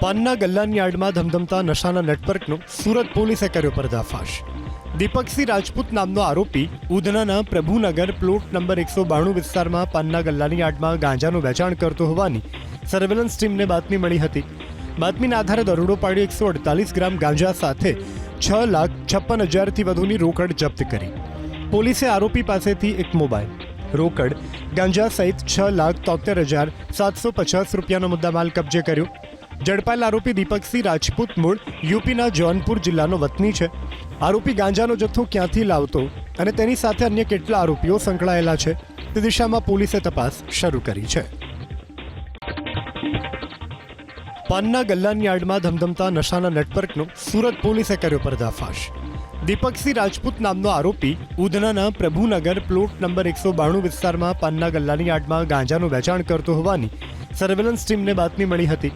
પાનના ગલ્લાની આડમાં ધમધમતા નશાના નેટવર્કનો સુરત પોલીસે કર્યો પર્દાફાશ। દીપકસિંહ રાજપૂત નામનો આરોપી ઉધનાના પ્રભુનગર પ્લોટ નંબર 192 વિસ્તારમાં પાનના ગલ્લાની આડમાં ગાંજાનું વેચાણ કરતો હોવાની સર્વેલન્સ ટીમને બાતમી મળી હતી। બાતમીના આધારે દરોડો પાડી 148 ગ્રામ ગાંજા સાથે 6,56,000થી વધુની રોકડ જપ્ત કરી। પોલીસે આરોપી પાસેથી એક મોબાઈલ, રોકડ, ગાંજા સહિત 6,73,750 રૂપિયાનો મુદ્દામાલ કબજે કર્યો। ઝડપાયેલ આરોપી દીપકસિંહ રાજપૂત મૂળ યુપીના જૌનપુર જિલ્લાનો વતની છે। આરોપી ગાંજાનો જથ્થો ક્યાંથી લાવતો અને તેની સાથે અન્ય કેટલા આરોપીઓ સંકળાયેલા છે તે દિશામાં પોલીસે તપાસ શરૂ કરી છે। પાનના ગલ્લાની આડમાં ધમધમતા નશાના નેટવર્કનો સુરત પોલીસે કર્યો પર્દાફાશ। દીપકસિંહ રાજપૂત નામનો આરોપી ઉધનાના પ્રભુનગર પ્લોટ નંબર 192 વિસ્તારમાં પાનના ગલ્લાની આડમાં ગાંજાનું વેચાણ કરતો હોવાની સર્વેલન્સ ટીમને બાતમી મળી હતી।